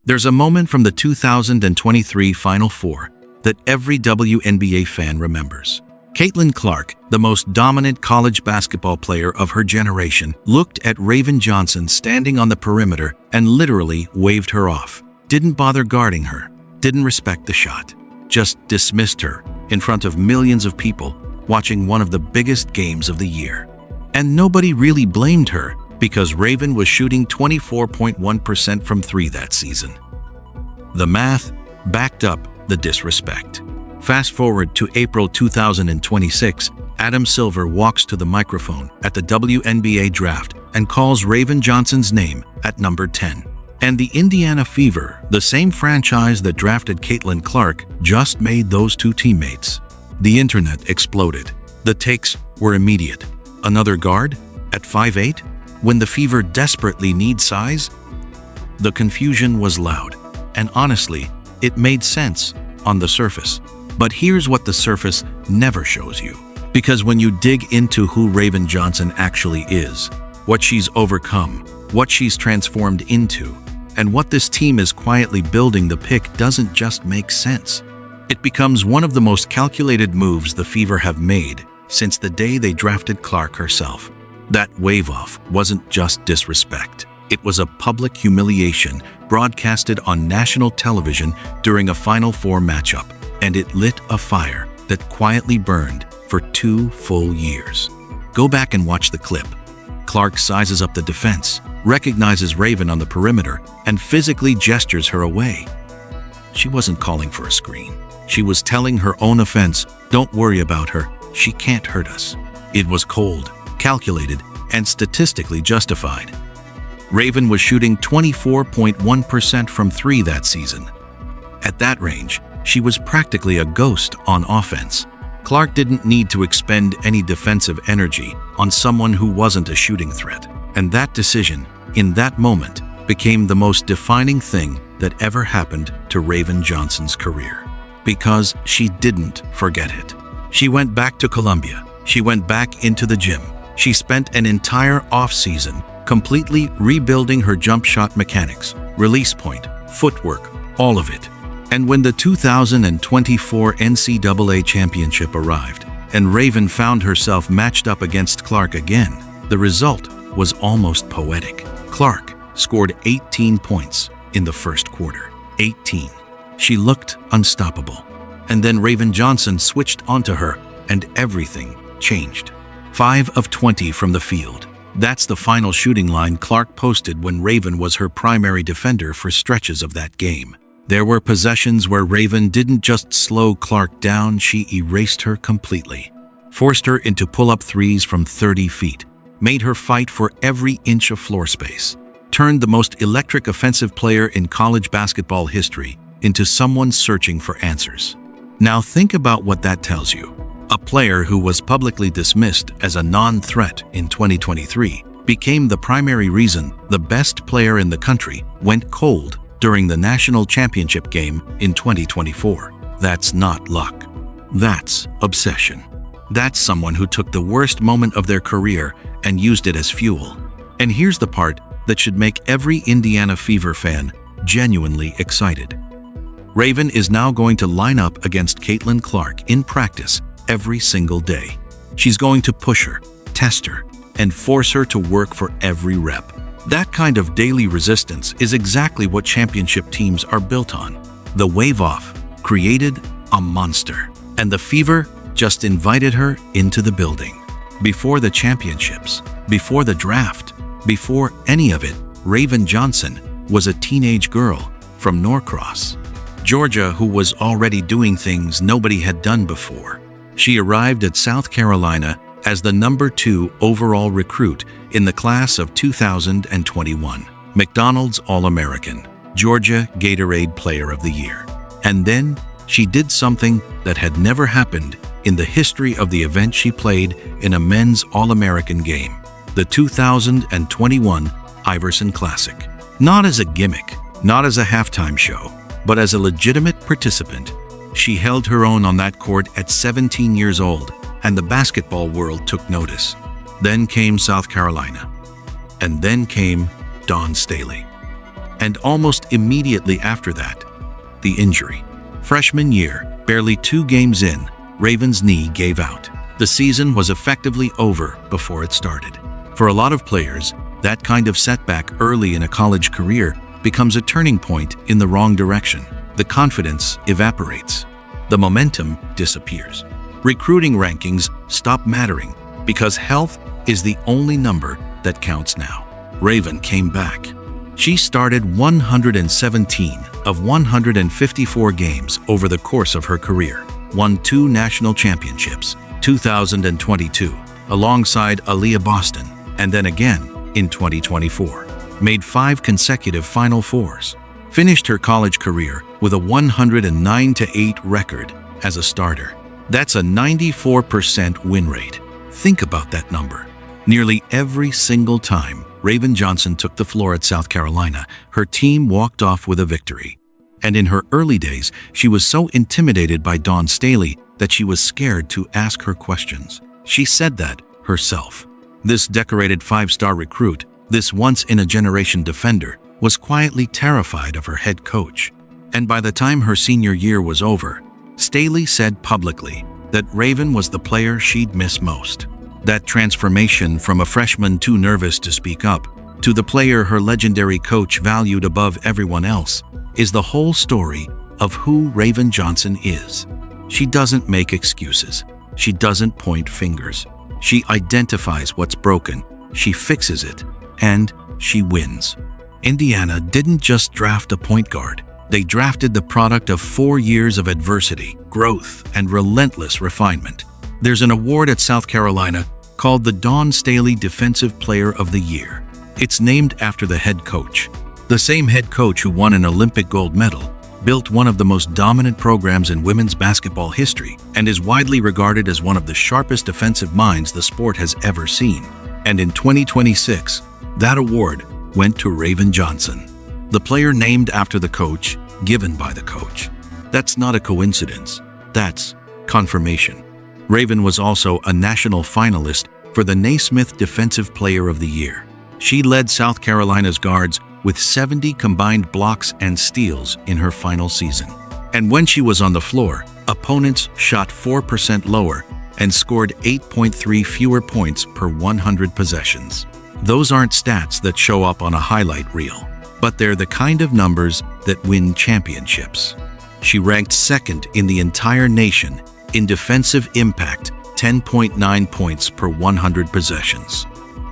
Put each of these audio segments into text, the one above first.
There's a moment from the 2023 Final Four that every WNBA fan remembers. Caitlin Clark, the most dominant college basketball player of her generation, looked at Raven Johnson standing on the perimeter and literally waved her off. Didn't bother guarding her, didn't respect the shot, just dismissed her in front of millions of people watching one of the biggest games of the year. And nobody really blamed her because Raven was shooting 24.1% from three that season. The math backed up the disrespect. Fast forward to April 2026, Adam Silver walks to the microphone at the WNBA Draft and calls Raven Johnson's name at number 10. And the Indiana Fever, the same franchise that drafted Caitlin Clark, just made those two teammates. The internet exploded. The takes were immediate. Another guard? At 5'8"? When the Fever desperately need size? The confusion was loud, and honestly, it made sense on the surface. But here's what the surface never shows you. Because when you dig into who Raven Johnson actually is, what she's overcome, what she's transformed into, and what this team is quietly building, the pick doesn't just make sense. It becomes one of the most calculated moves the Fever have made since the day they drafted Clark herself. That wave-off wasn't just disrespect. It was a public humiliation broadcasted on national television during a Final Four matchup, and it lit a fire that quietly burned for 2 full years. Go back and watch the clip. Clark sizes up the defense, recognizes Raven on the perimeter, and physically gestures her away. She wasn't calling for a screen. She was telling her own offense, "Don't worry about her. She can't hurt us." It was cold, calculated, and statistically justified. Raven was shooting 24.1% from three that season. At that range, she was practically a ghost on offense. Clark didn't need to expend any defensive energy on someone who wasn't a shooting threat. And that decision, in that moment, became the most defining thing that ever happened to Raven Johnson's career. Because she didn't forget it. She went back to Columbia. She went back into the gym. She spent an entire off-season completely rebuilding her jump shot mechanics, release point, footwork, all of it. And when the 2024 NCAA championship arrived, and Raven found herself matched up against Clark again, the result was almost poetic. Clark scored 18 points in the first quarter. 18. She looked unstoppable. And then Raven Johnson switched onto her, and everything changed. 5 of 20 from the field. That's the final shooting line Clark posted when Raven was her primary defender for stretches of that game. There were possessions where Raven didn't just slow Clark down, she erased her completely. Forced her into pull-up threes from 30 feet. Made her fight for every inch of floor space. Turned the most electric offensive player in college basketball history into someone searching for answers. Now think about what that tells you. A player who was publicly dismissed as a non-threat in 2023 became the primary reason the best player in the country went cold during the national championship game in 2024. That's not luck. That's obsession. That's someone who took the worst moment of their career and used it as fuel. And here's the part that should make every Indiana Fever fan genuinely excited. Raven is now going to line up against Caitlin Clark in practice every single day. She's going to push her, test her, and force her to work for every rep. That kind of daily resistance is exactly what championship teams are built on. The wave-off created a monster, and the Fever just invited her into the building. Before the championships, before the draft, before any of it, Raven Johnson was a teenage girl from Norcross, Georgia, who was already doing things nobody had done before. She arrived at South Carolina as the number 2 overall recruit in the class of 2021, McDonald's All-American, Georgia Gatorade Player of the Year. And then she did something that had never happened in the history of the event she played in a men's All-American game, the 2021 Iverson Classic. Not as a gimmick, not as a halftime show, but as a legitimate participant. She held her own on that court at 17 years old, and the basketball world took notice. Then came South Carolina. And then came Dawn Staley. And almost immediately after that, the injury. Freshman year, barely 2 games in, Raven's knee gave out. The season was effectively over before it started. For a lot of players, that kind of setback early in a college career becomes a turning point in the wrong direction. The confidence evaporates. The momentum disappears. Recruiting rankings stop mattering because health is the only number that counts now. Raven came back. She started 117 of 154 games over the course of her career, won 2 national championships, 2022, alongside Aaliyah Boston, and then again in 2024. Made 5 consecutive Final Fours. Finished her college career with a 109-8 record as a starter. That's a 94% win rate. Think about that number. Nearly every single time Raven Johnson took the floor at South Carolina, her team walked off with a victory. And in her early days, she was so intimidated by Dawn Staley that she was scared to ask her questions. She said that herself. This decorated 5-star recruit, this once-in-a-generation defender, was quietly terrified of her head coach. And by the time her senior year was over, Staley said publicly that Raven was the player she'd miss most. That transformation from a freshman too nervous to speak up to the player her legendary coach valued above everyone else is the whole story of who Raven Johnson is. She doesn't make excuses. She doesn't point fingers. She identifies what's broken, she fixes it, and she wins. Indiana didn't just draft a point guard. They drafted the product of 4 years of adversity, growth, and relentless refinement. There's an award at South Carolina called the Dawn Staley Defensive Player of the Year. It's named after the head coach. The same head coach who won an Olympic gold medal, built one of the most dominant programs in women's basketball history, and is widely regarded as one of the sharpest defensive minds the sport has ever seen. And in 2026, that award went to Raven Johnson, the player named after the coach, given by the coach. That's not a coincidence. That's confirmation. Raven was also a national finalist for the Naismith Defensive Player of the Year. She led South Carolina's guards with 70 combined blocks and steals in her final season. And when she was on the floor, opponents shot 4% lower and scored 8.3 fewer points per 100 possessions. Those aren't stats that show up on a highlight reel, but they're the kind of numbers that win championships. She ranked second in the entire nation in defensive impact, 10.9 points per 100 possessions.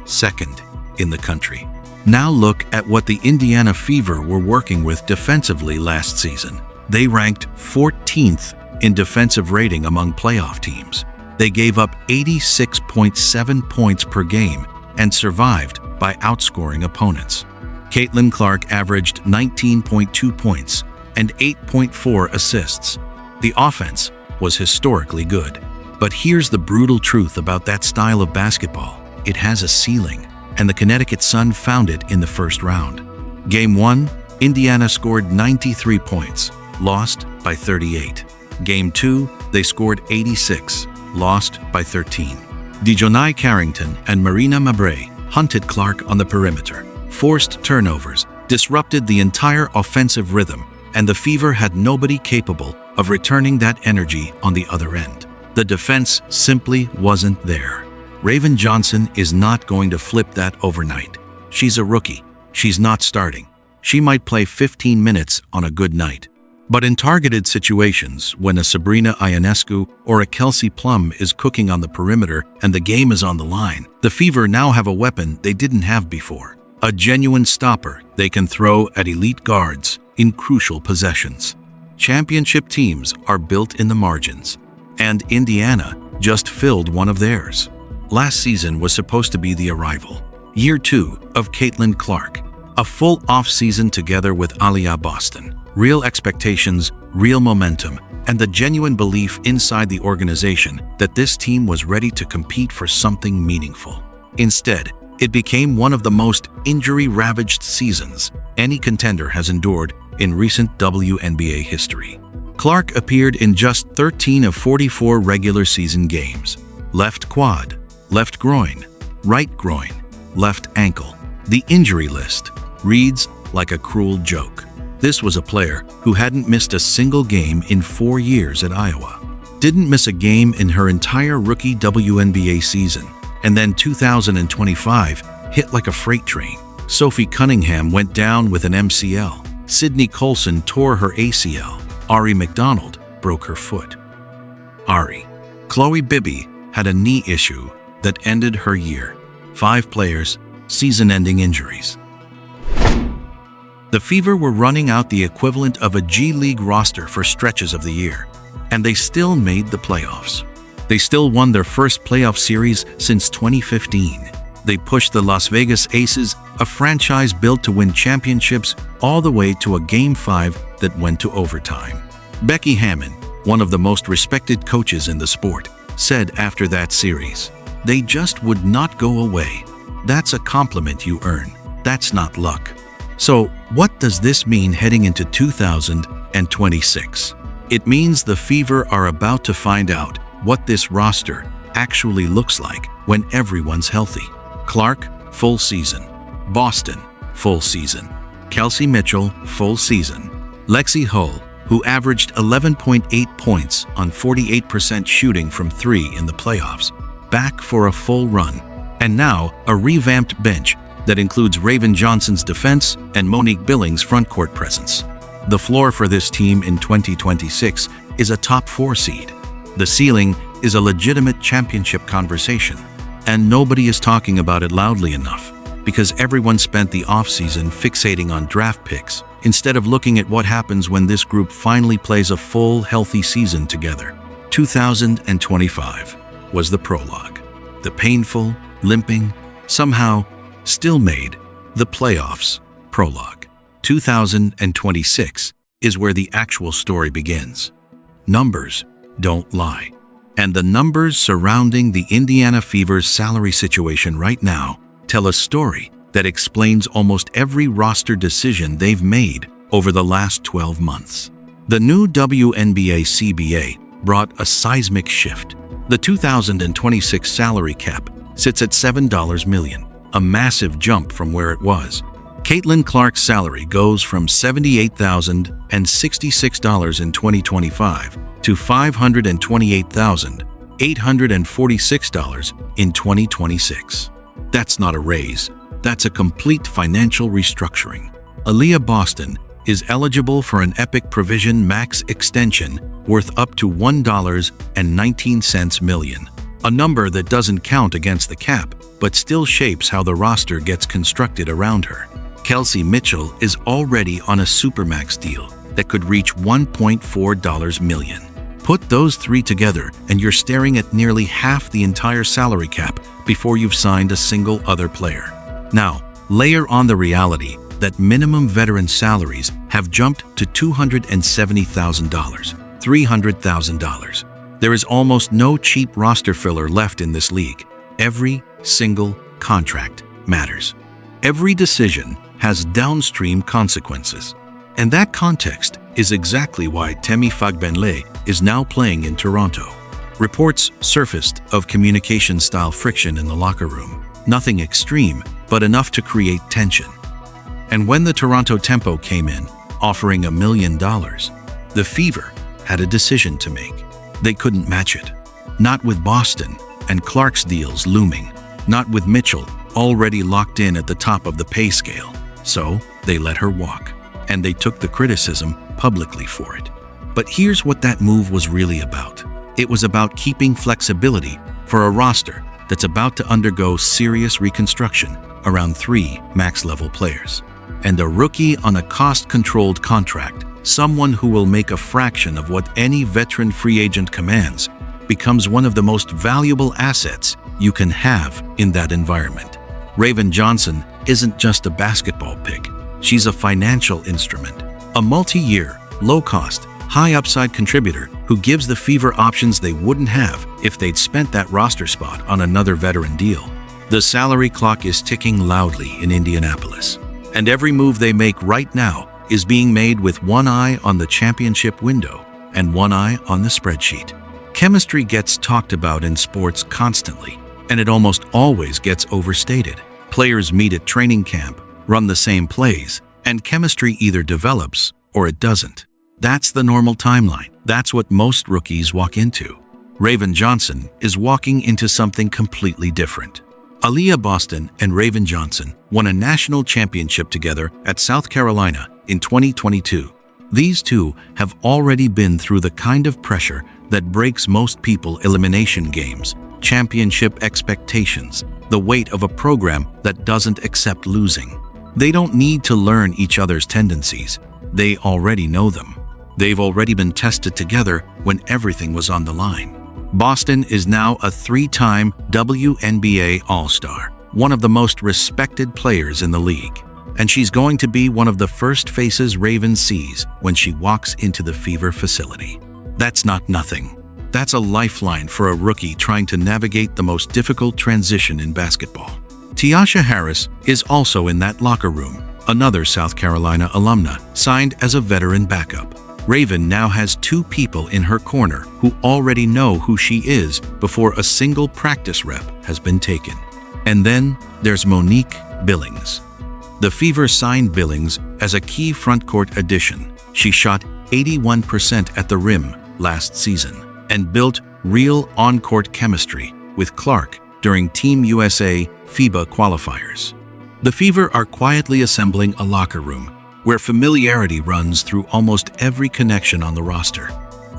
Second in the country. Now look at what the Indiana Fever were working with defensively last season. They ranked 14th in defensive rating among playoff teams. They gave up 86.7 points per game and survived by outscoring opponents. Caitlin Clark averaged 19.2 points and 8.4 assists. The offense was historically good. But here's the brutal truth about that style of basketball. It has a ceiling, and the Connecticut Sun found it in the first round. Game 1, Indiana scored 93 points, lost by 38. Game 2, they scored 86, lost by 13. Dejonai Carrington and Marina Mabrey hunted Clark on the perimeter, forced turnovers, disrupted the entire offensive rhythm, and the Fever had nobody capable of returning that energy on the other end. The defense simply wasn't there. Raven Johnson is not going to flip that overnight. She's a rookie. She's not starting. She might play 15 minutes on a good night. But in targeted situations, when a Sabrina Ionescu or a Kelsey Plum is cooking on the perimeter and the game is on the line, the Fever now have a weapon they didn't have before. A genuine stopper they can throw at elite guards in crucial possessions. Championship teams are built in the margins, and Indiana just filled one of theirs. Last season was supposed to be the arrival, year 2 of Caitlin Clark, a full off-season together with Aaliyah Boston. Real expectations, real momentum, and the genuine belief inside the organization that this team was ready to compete for something meaningful. Instead, it became one of the most injury-ravaged seasons any contender has endured in recent WNBA history. Clark appeared in just 13 of 44 regular season games. Left quad, left groin, right groin, left ankle. The injury list reads like a cruel joke. This was a player who hadn't missed a single game in 4 years at Iowa. Didn't miss a game in her entire rookie WNBA season. And then 2025 hit like a freight train. Sophie Cunningham went down with an MCL. Sydney Colson tore her ACL. Ari McDonald broke her foot. Chloe Bibby had a knee issue that ended her year. 5 players, season-ending injuries. The Fever were running out the equivalent of a G League roster for stretches of the year, and they still made the playoffs. They still won their first playoff series since 2015. They pushed the Las Vegas Aces, a franchise built to win championships, all the way to a Game 5 that went to overtime. Becky Hammon, one of the most respected coaches in the sport, said after that series, "They just would not go away. That's a compliment you earn. That's not luck." So, what does this mean heading into 2026? It means the Fever are about to find out what this roster actually looks like when everyone's healthy. Clark, full season. Boston, full season. Kelsey Mitchell, full season. Lexi Hull, who averaged 11.8 points on 48% shooting from 3 in the playoffs, back for a full run. And now, a revamped bench that includes Raven Johnson's defense and Monique Billings' frontcourt presence. The floor for this team in 2026 is a top 4 seed. The ceiling is a legitimate championship conversation. And nobody is talking about it loudly enough, because everyone spent the offseason fixating on draft picks, instead of looking at what happens when this group finally plays a full, healthy season together. 2025 was the prologue. The painful, limping, somehow still made the playoffs prologue. 2026 is where the actual story begins. Numbers don't lie. And the numbers surrounding the Indiana Fever's salary situation right now tell a story that explains almost every roster decision they've made over the last 12 months. The new WNBA CBA brought a seismic shift. The 2026 salary cap sits at $7 million, a massive jump from where it was. Caitlin Clark's salary goes from $78,066 in 2025 to $528,846 in 2026. That's not a raise. That's a complete financial restructuring. Aaliyah Boston is eligible for an Epic Provision Max extension worth up to $1.19 million, a number that doesn't count against the cap, but still shapes how the roster gets constructed around her. Kelsey Mitchell is already on a Supermax deal that could reach $1.4 million. Put those 3 together and you're staring at nearly half the entire salary cap before you've signed a single other player. Now, layer on the reality that minimum veteran salaries have jumped to $270,000, $300,000. There is almost no cheap roster filler left in this league. Every single contract matters. Every decision has downstream consequences. And that context is exactly why Temi Fagbenle is now playing in Toronto. Reports surfaced of communication-style friction in the locker room. Nothing extreme, but enough to create tension. And when the Toronto Tempo came in, offering $1 million, the Fever had a decision to make. They couldn't match it. Not with Boston and Clark's deals looming. Not with Mitchell already locked in at the top of the pay scale. So they let her walk. And they took the criticism publicly for it. But here's what that move was really about. It was about keeping flexibility for a roster that's about to undergo serious reconstruction around 3 max-level players. And a rookie on a cost-controlled contract, someone who will make a fraction of what any veteran free agent commands, becomes one of the most valuable assets you can have in that environment. Raven Johnson isn't just a basketball pick. She's a financial instrument, a multi-year, low-cost, high-upside contributor who gives the Fever options they wouldn't have if they'd spent that roster spot on another veteran deal. The salary clock is ticking loudly in Indianapolis, and every move they make right now is being made with one eye on the championship window and one eye on the spreadsheet. Chemistry gets talked about in sports constantly, and it almost always gets overstated. Players meet at training camp, run the same plays, And chemistry either develops or it doesn't. That's the normal timeline. That's what most rookies walk into. Raven Johnson is walking into something completely different. Aaliyah Boston and Raven Johnson won a national championship together at South Carolina in 2022. These two have already been through the kind of pressure that breaks most people: elimination games, championship expectations, the weight of a program that doesn't accept losing. They don't need to learn each other's tendencies. They already know them. They've already been tested together when everything was on the line. Boston is now a 3-time WNBA All-Star, one of the most respected players in the league. And she's going to be one of the first faces Raven sees when she walks into the Fever facility. That's not nothing. That's a lifeline for a rookie trying to navigate the most difficult transition in basketball. Tyasha Harris is also in that locker room, another South Carolina alumna, signed as a veteran backup. Raven now has 2 people in her corner who already know who she is before a single practice rep has been taken. And then there's Monique Billings. The Fever signed Billings as a key frontcourt addition. She shot 81% at the rim last season and built real on-court chemistry with Clark during Team USA FIBA qualifiers. The Fever are quietly assembling a locker room where familiarity runs through almost every connection on the roster.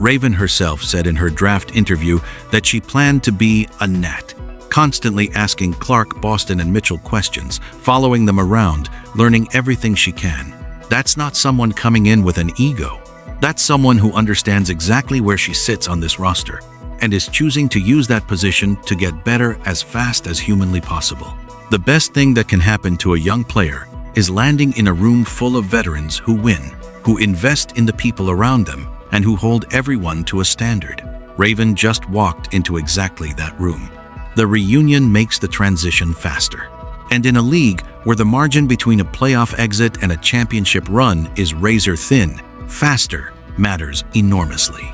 Raven herself said in her draft interview that she planned to be a gnat, constantly asking Clark, Boston, and Mitchell questions, following them around, learning everything she can. That's not someone coming in with an ego. That's someone who understands exactly where she sits on this roster and is choosing to use that position to get better as fast as humanly possible. The best thing that can happen to a young player is landing in a room full of veterans who win, who invest in the people around them, and who hold everyone to a standard. Raven just walked into exactly that room. The reunion makes the transition faster. And in a league where the margin between a playoff exit and a championship run is razor thin, faster matters enormously.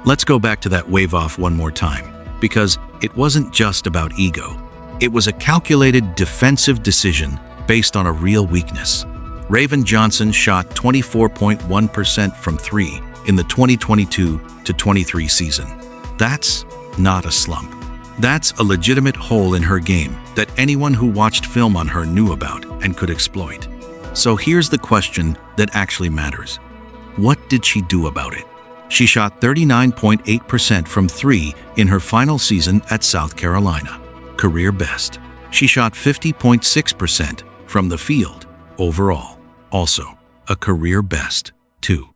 Let's go back to that wave off one more time, because it wasn't just about ego. It was a calculated defensive decision based on a real weakness. Raven Johnson shot 24.1% from 3 in the 2022-23 season. That's not a slump. That's a legitimate hole in her game that anyone who watched film on her knew about and could exploit. So here's the question that actually matters. What did she do about it? She shot 39.8% from 3 in her final season at South Carolina, career best. She shot 50.6% from the field overall, also a career best. 2.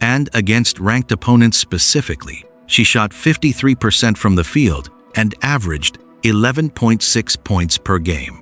And against ranked opponents specifically, she shot 53% from the field and averaged 11.6 points per game.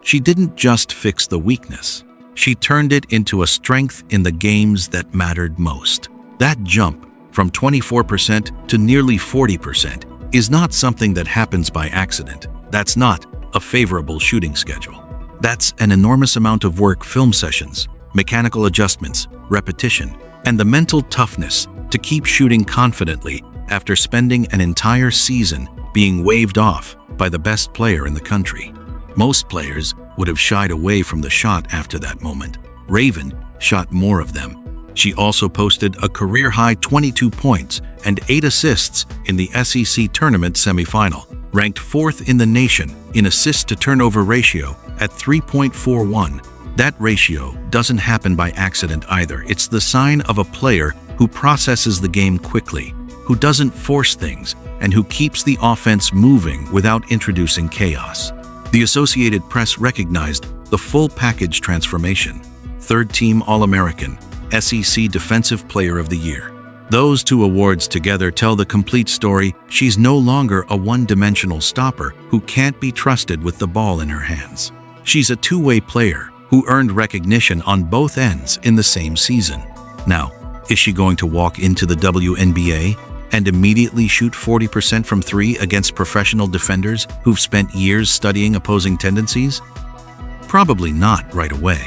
She didn't just fix the weakness. She turned it into a strength in the games that mattered most. That jump from 24% to nearly 40% is not something that happens by accident. That's not a favorable shooting schedule. That's an enormous amount of work: film sessions, mechanical adjustments, repetition, and the mental toughness to keep shooting confidently after spending an entire season being waved off by the best player in the country. Most players would have shied away from the shot after that moment. Raven shot more of them. She also posted a career-high 22 points and 8 assists in the SEC tournament semifinal, ranked 4th in the nation in assist-to-turnover ratio at 3.41. That ratio doesn't happen by accident either. It's the sign of a player who processes the game quickly, who doesn't force things, and who keeps the offense moving without introducing chaos. The Associated Press recognized the full package transformation: 3rd-team All-American, SEC Defensive Player of the Year. Those 2 awards together tell the complete story. She's no longer a one-dimensional stopper who can't be trusted with the ball in her hands. She's a two-way player who earned recognition on both ends in the same season. Now, is she going to walk into the WNBA and immediately shoot 40% from 3 against professional defenders who've spent years studying opposing tendencies? Probably not right away.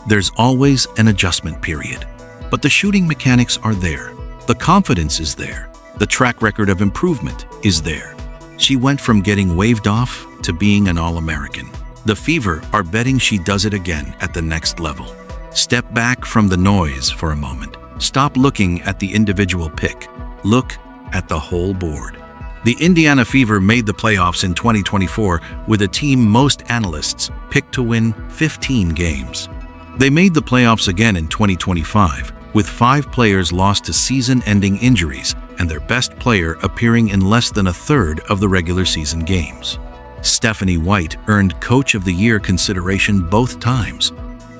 There's always an adjustment period. But the shooting mechanics are there. The confidence is there. The track record of improvement is there. She went from getting waved off to being an All-American. The Fever are betting she does it again at the next level. Step back from the noise for a moment. Stop looking at the individual pick. Look at the whole board. The Indiana Fever made the playoffs in 2024 with a team most analysts picked to win 15 games. They made the playoffs again in 2025, with 5 players lost to season-ending injuries and their best player appearing in less than a third of the regular season games. Stephanie White earned Coach of the Year consideration both times.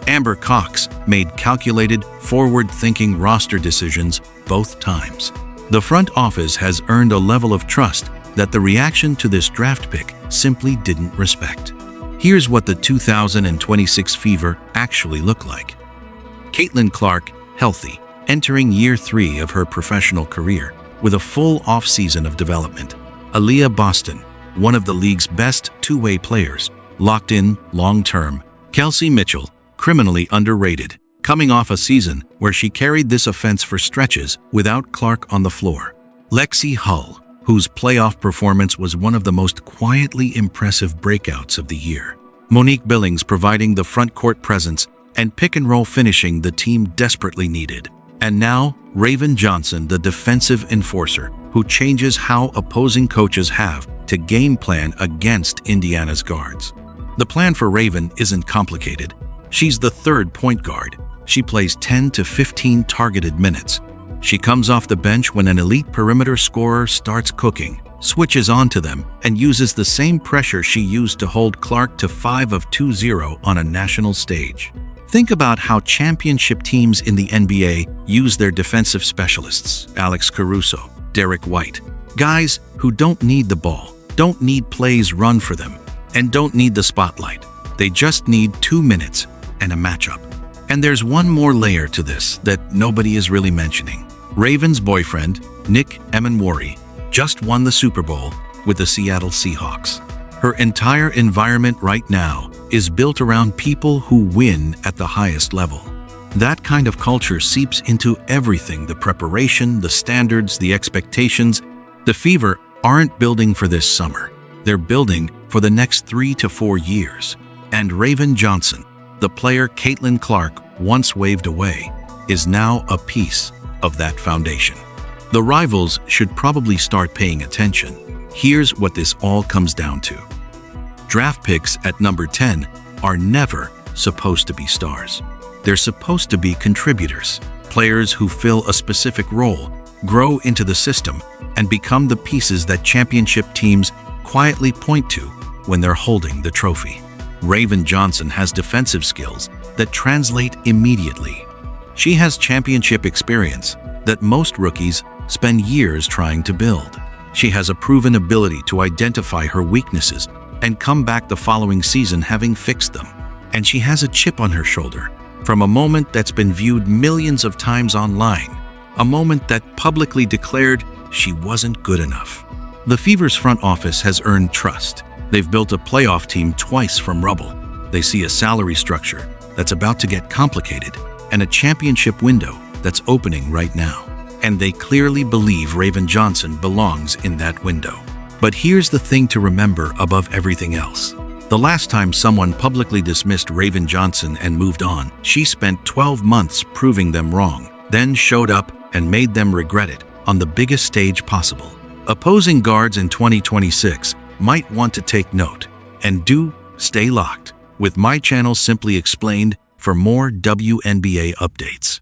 Amber Cox made calculated, forward-thinking roster decisions both times. The front office has earned a level of trust that the reaction to this draft pick simply didn't respect. Here's what the 2026 Fever actually look like. Caitlin Clark, healthy, entering year 3 of her professional career with a full off-season of development. Aaliyah Boston, one of the league's best two-way players, locked in long-term. Kelsey Mitchell, criminally underrated, coming off a season where she carried this offense for stretches without Clark on the floor. Lexi Hull, whose playoff performance was one of the most quietly impressive breakouts of the year. Monique Billings providing the front court presence and pick-and-roll finishing the team desperately needed. And now, Raven Johnson, the defensive enforcer, who changes how opposing coaches have to game plan against Indiana's guards. The plan for Raven isn't complicated. She's the third point guard. She plays 10 to 15 targeted minutes. She comes off the bench when an elite perimeter scorer starts cooking, switches onto them, and uses the same pressure she used to hold Clark to 5 of 2-0 on a national stage. Think about how championship teams in the NBA use their defensive specialists: Alex Caruso, Derek White. Guys who don't need the ball, don't need plays run for them, and don't need the spotlight. They just need 2 minutes and a matchup. And there's one more layer to this that nobody is really mentioning. Raven's boyfriend, Nick Emenwari, just won the Super Bowl with the Seattle Seahawks. Her entire environment right now is built around people who win at the highest level. That kind of culture seeps into everything: the preparation, the standards, the expectations. The Fever aren't building for this summer. They're building for the next 3 to 4 years. And Raven Johnson, the player Caitlin Clark once waved away, is now a piece of that foundation. The rivals should probably start paying attention. Here's what this all comes down to. Draft picks at number 10 are never supposed to be stars. They're supposed to be contributors, players who fill a specific role, grow into the system, and become the pieces that championship teams quietly point to when they're holding the trophy. Raven Johnson has defensive skills that translate immediately. She has championship experience that most rookies spend years trying to build. She has a proven ability to identify her weaknesses and come back the following season having fixed them. And she has a chip on her shoulder from a moment that's been viewed millions of times online, a moment that publicly declared she wasn't good enough. The Fever's front office has earned trust. They've built a playoff team twice from rubble. They see a salary structure that's about to get complicated and a championship window that's opening right now. And they clearly believe Raven Johnson belongs in that window. But here's the thing to remember above everything else. The last time someone publicly dismissed Raven Johnson and moved on, she spent 12 months proving them wrong, then showed up and made them regret it on the biggest stage possible. Opposing guards in 2026 might want to take note, and do stay locked with my channel Simply Explained for more WNBA updates.